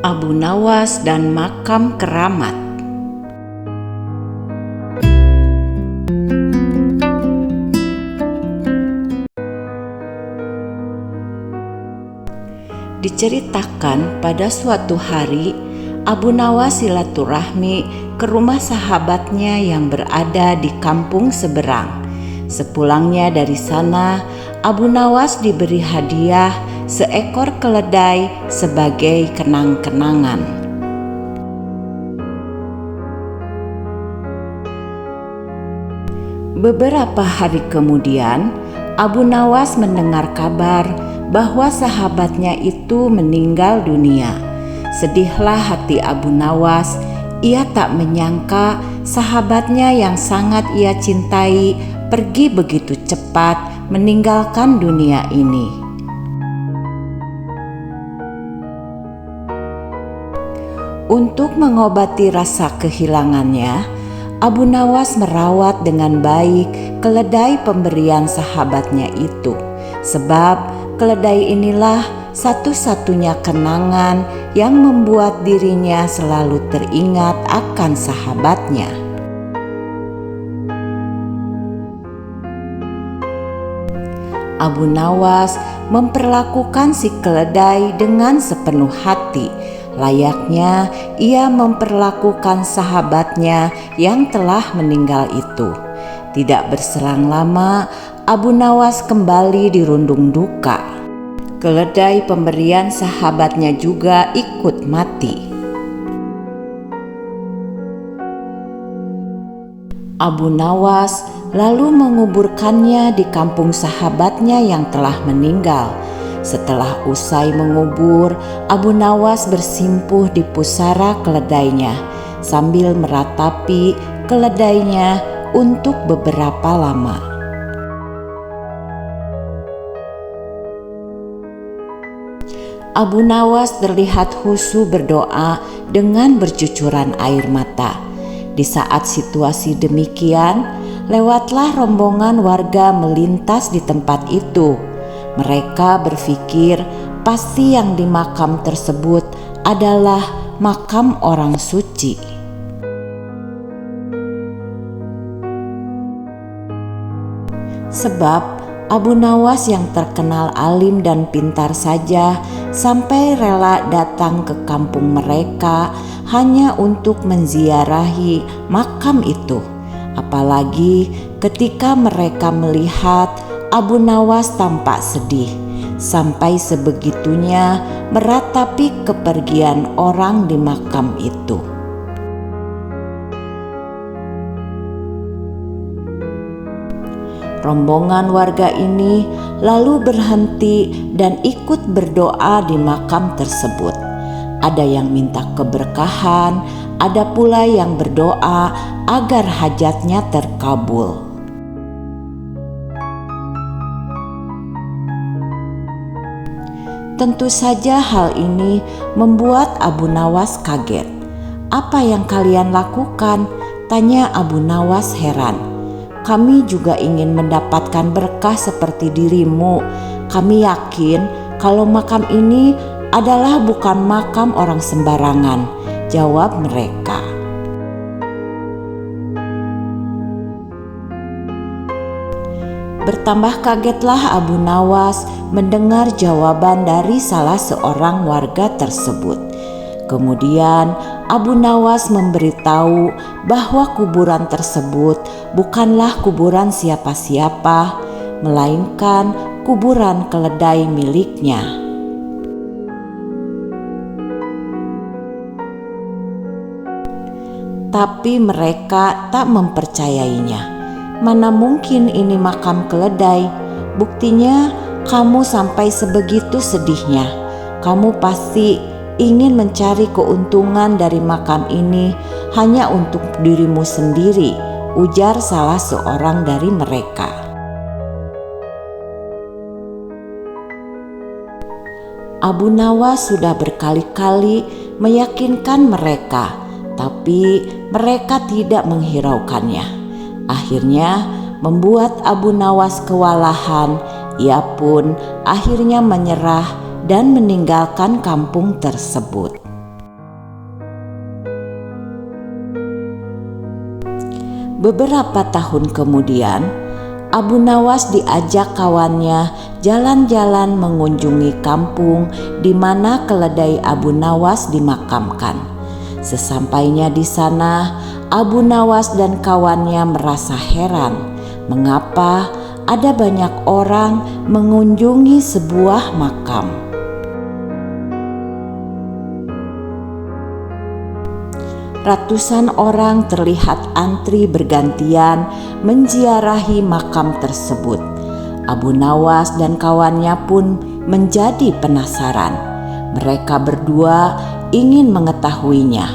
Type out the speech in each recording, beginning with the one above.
Abu Nawas dan makam keramat. Diceritakan pada suatu hari Abu Nawas silaturahmi ke rumah sahabatnya yang berada di kampung seberang. Sepulangnya dari sana, Abu Nawas diberi hadiah seekor keledai sebagai kenang-kenangan. Beberapa hari kemudian, Abu Nawas mendengar kabar bahwa sahabatnya itu meninggal dunia. Sedihlah hati Abu Nawas. Ia tak menyangka sahabatnya yang sangat ia cintai pergi begitu cepat meninggalkan dunia ini. Untuk mengobati rasa kehilangannya, Abu Nawas merawat dengan baik keledai pemberian sahabatnya itu, sebab keledai inilah satu-satunya kenangan yang membuat dirinya selalu teringat akan sahabatnya. Abu Nawas memperlakukan si keledai dengan sepenuh hati, layaknya ia memperlakukan sahabatnya yang telah meninggal itu. Tidak berselang lama, Abu Nawas kembali dirundung duka. Keledai pemberian sahabatnya juga ikut mati. Abu Nawas lalu menguburkannya di kampung sahabatnya yang telah meninggal. Setelah usai mengubur, Abu Nawas bersimpuh di pusara keledainya sambil meratapi keledainya untuk beberapa lama. Abu Nawas terlihat khusyuk berdoa dengan bercucuran air mata. Di saat situasi demikian, lewatlah rombongan warga melintas di tempat itu. Mereka berpikir pasti yang di makam tersebut adalah makam orang suci. Sebab Abu Nawas yang terkenal alim dan pintar saja sampai rela datang ke kampung mereka hanya untuk menziarahi makam itu. Apalagi ketika mereka melihat Abu Nawas tampak sedih, sampai sebegitunya meratapi kepergian orang di makam itu. Rombongan warga ini lalu berhenti dan ikut berdoa di makam tersebut. Ada yang minta keberkahan, ada pula yang berdoa agar hajatnya terkabul. Tentu saja hal ini membuat Abu Nawas kaget. "Apa yang kalian lakukan?" tanya Abu Nawas heran. "Kami juga ingin mendapatkan berkah seperti dirimu. Kami yakin kalau makam ini adalah bukan makam orang sembarangan," jawab mereka. Bertambah kagetlah Abu Nawas mendengar jawaban dari salah seorang warga tersebut. Kemudian Abu Nawas memberitahu bahwa kuburan tersebut bukanlah kuburan siapa-siapa, melainkan kuburan keledai miliknya. Tapi mereka tak mempercayainya. "Mana mungkin ini makam keledai? Buktinya kamu sampai sebegitu sedihnya. Kamu pasti ingin mencari keuntungan dari makam ini hanya untuk dirimu sendiri," ujar salah seorang dari mereka. Abu Nawas sudah berkali-kali meyakinkan mereka, tapi mereka tidak menghiraukannya. Akhirnya membuat Abu Nawas kewalahan. Ia pun akhirnya menyerah dan meninggalkan kampung tersebut. Beberapa tahun kemudian, Abu Nawas diajak kawannya jalan-jalan mengunjungi kampung di mana keledai Abu Nawas dimakamkan. Sesampainya di sana, Abu Nawas dan kawannya merasa heran mengapa ada banyak orang mengunjungi sebuah makam. Ratusan orang terlihat antri bergantian menziarahi makam tersebut. Abu Nawas dan kawannya pun menjadi penasaran. Mereka berdua ingin mengetahuinya.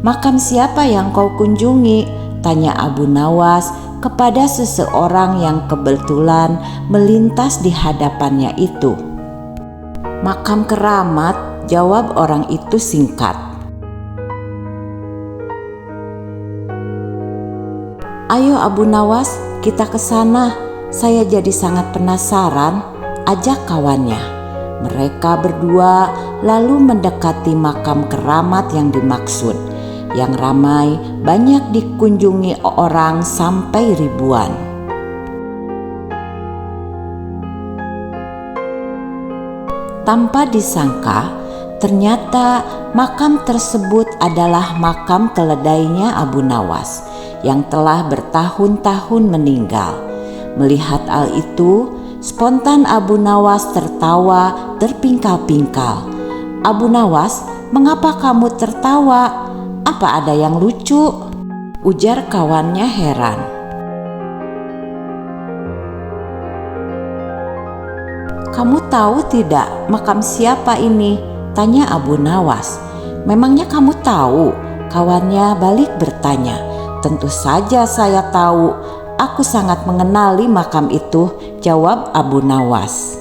"Makam siapa yang kau kunjungi?" tanya Abu Nawas kepada seseorang yang kebetulan melintas di hadapannya itu. "Makam keramat," jawab orang itu singkat. "Ayo Abu Nawas, kita ke sana. Saya jadi sangat penasaran," ajak kawannya. Mereka berdua lalu mendekati makam keramat yang dimaksud, yang ramai banyak dikunjungi orang sampai ribuan. Tanpa disangka, ternyata makam tersebut adalah makam keledainya Abu Nawas yang telah bertahun-tahun meninggal. Melihat hal itu, spontan Abu Nawas tertawa terpingkal-pingkal. "Abu Nawas, mengapa kamu tertawa? Apa ada yang lucu?" ujar kawannya heran. "Kamu tahu tidak makam siapa ini?" tanya Abu Nawas. "Memangnya kamu tahu?" kawannya balik bertanya. "Tentu saja saya tahu. Aku sangat mengenali makam itu," jawab Abu Nawas.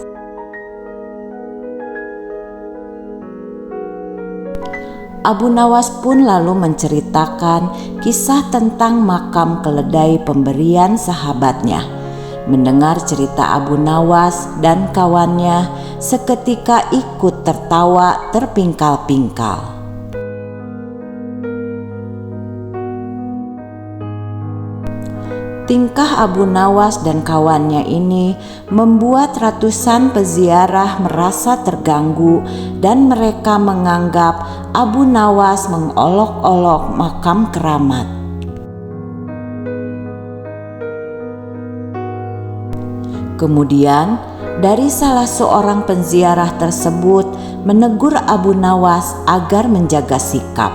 Abu Nawas pun lalu menceritakan kisah tentang makam keledai pemberian sahabatnya. Mendengar cerita Abu Nawas dan kawannya, seketika ikut tertawa terpingkal-pingkal. Tingkah Abu Nawas dan kawannya ini membuat ratusan peziarah merasa terganggu dan mereka menganggap Abu Nawas mengolok-olok makam keramat. Kemudian dari salah seorang penziarah tersebut menegur Abu Nawas agar menjaga sikap.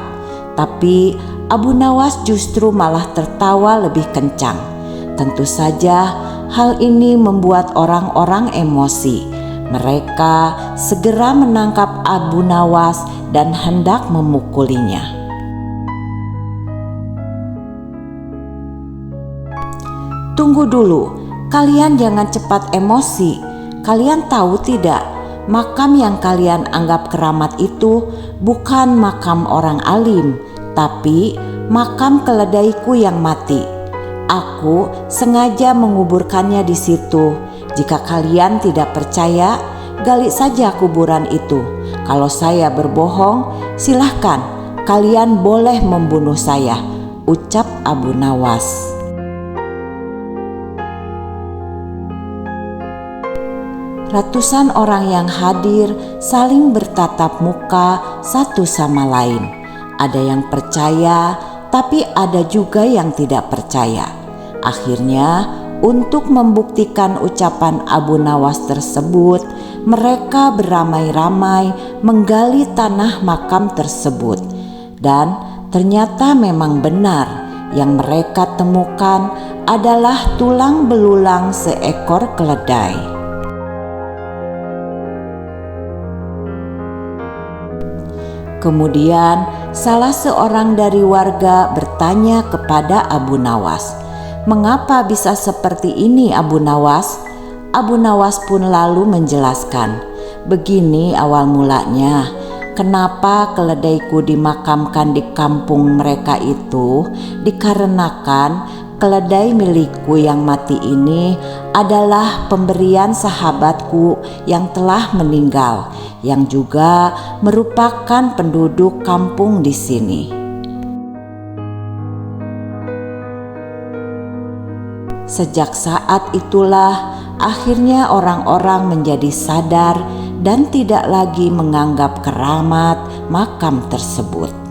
Tapi Abu Nawas justru malah tertawa lebih kencang. Tentu saja hal ini membuat orang-orang emosi. Mereka segera menangkap Abu Nawas dan hendak memukulinya. "Tunggu dulu, kalian jangan cepat emosi. Kalian tahu tidak, makam yang kalian anggap keramat itu bukan makam orang alim, tapi makam keledaiku yang mati. Aku sengaja menguburkannya di situ. Jika kalian tidak percaya, gali saja kuburan itu. Kalau saya berbohong, silahkan, kalian boleh membunuh saya," ucap Abu Nawas. Ratusan orang yang hadir saling bertatap muka satu sama lain. Ada yang percaya, tapi ada juga yang tidak percaya. Akhirnya, untuk membuktikan ucapan Abu Nawas tersebut, mereka beramai-ramai menggali tanah makam tersebut. Dan ternyata memang benar, yang mereka temukan adalah tulang belulang seekor keledai. Kemudian salah seorang dari warga bertanya kepada Abu Nawas, "Mengapa bisa seperti ini Abu Nawas?" Abu Nawas pun lalu menjelaskan, "Begini awal mulanya, kenapa keledaiku dimakamkan di kampung mereka itu dikarenakan keledai milikku yang mati ini adalah pemberian sahabatku yang telah meninggal, yang juga merupakan penduduk kampung di sini. Sejak saat itulah akhirnya orang-orang menjadi sadar dan tidak lagi menganggap keramat makam tersebut.